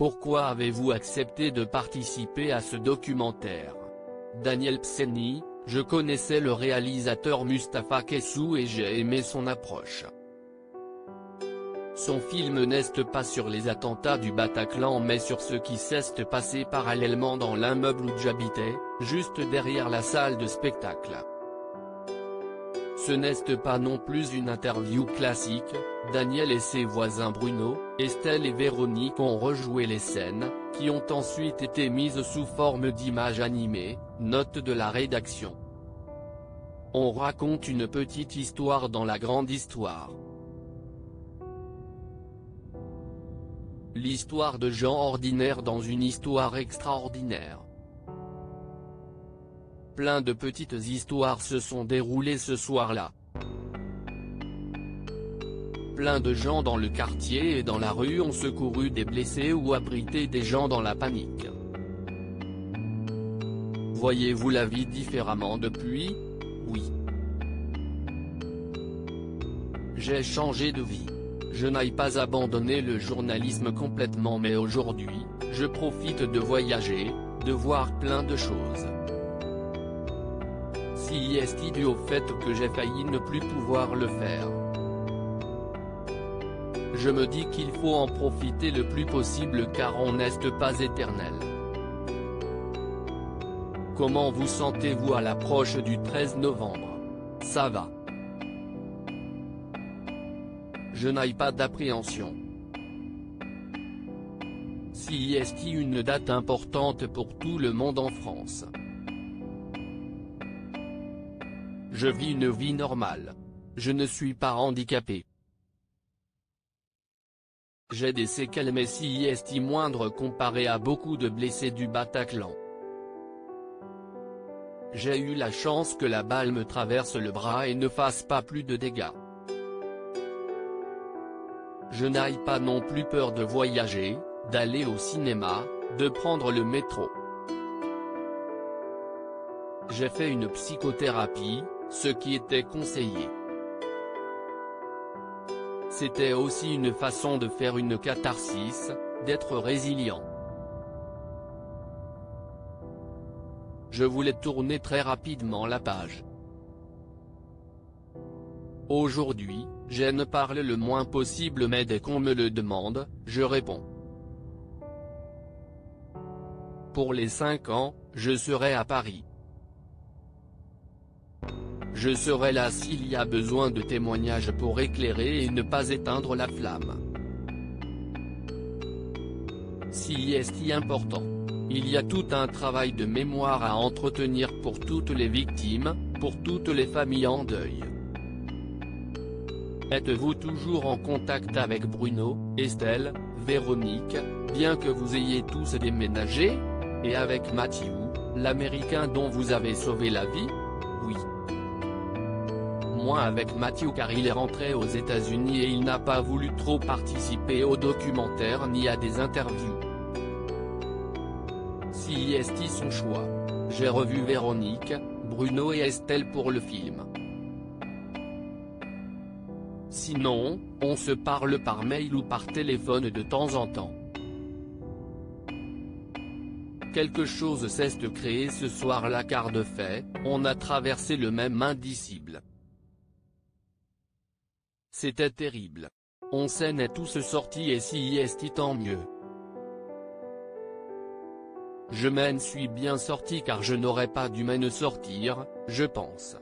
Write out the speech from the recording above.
Pourquoi avez-vous accepté de participer à ce documentaire? Daniel Pseni, je connaissais le réalisateur Mustapha Kessou et j'ai aimé son approche. Son film n'est pas sur les attentats du Bataclan mais sur ce qui s'est passé parallèlement dans l'immeuble où j'habitais, juste derrière la salle de spectacle. Ce n'est pas non plus une interview classique. Daniel et ses voisins Bruno, Estelle et Véronique ont rejoué les scènes, qui ont ensuite été mises sous forme d'images animées, note de la rédaction. On raconte une petite histoire dans la grande histoire. L'histoire de gens ordinaires dans une histoire extraordinaire. Plein de petites histoires se sont déroulées ce soir-là. Plein de gens dans le quartier et dans la rue ont secouru des blessés ou abrité des gens dans la panique. Voyez-vous la vie différemment depuis? Oui. J'ai changé de vie. Je n'ai pas abandonné le journalisme complètement mais aujourd'hui, je profite de voyager, de voir plein de choses. Si est dû au fait que j'ai failli ne plus pouvoir le faire. Je me dis qu'il faut en profiter le plus possible car on n'est pas éternel. Comment vous sentez-vous à l'approche du 13 novembre? Ça va. Je n'ai pas d'appréhension. Si est une date importante pour tout le monde en France. Je vis une vie normale. Je ne suis pas handicapé. J'ai des séquelles mais si est moindre comparé à beaucoup de blessés du Bataclan. J'ai eu la chance que la balle me traverse le bras et ne fasse pas plus de dégâts. Je n'ai pas non plus peur de voyager, d'aller au cinéma, de prendre le métro. J'ai fait une psychothérapie, ce qui était conseillé. C'était aussi une façon de faire une catharsis, d'être résilient. Je voulais tourner très rapidement la page. Aujourd'hui, je ne parle le moins possible mais dès qu'on me le demande, je réponds. Pour les 5 ans, je serai à Paris. Je serai là s'il y a besoin de témoignages pour éclairer et ne pas éteindre la flamme. Si est important. Il y a tout un travail de mémoire à entretenir pour toutes les victimes, pour toutes les familles en deuil. Êtes-vous toujours en contact avec Bruno, Estelle, Véronique, bien que vous ayez tous déménagé? Et avec Matthew, l'Américain dont vous avez sauvé la vie? Oui. Moi avec Matthew car il est rentré aux États-Unis et il n'a pas voulu trop participer au documentaire ni à des interviews. Si est son choix. J'ai revu Véronique, Bruno et Estelle pour le film. Sinon, on se parle par mail ou par téléphone de temps en temps. Quelque chose s'est créé ce soir-là car de fait, on a traversé le même indicible. C'était terrible. On s'en est tous sortis et si est tant mieux. Je m'en suis bien sorti car je n'aurais pas dû m'en sortir, je pense.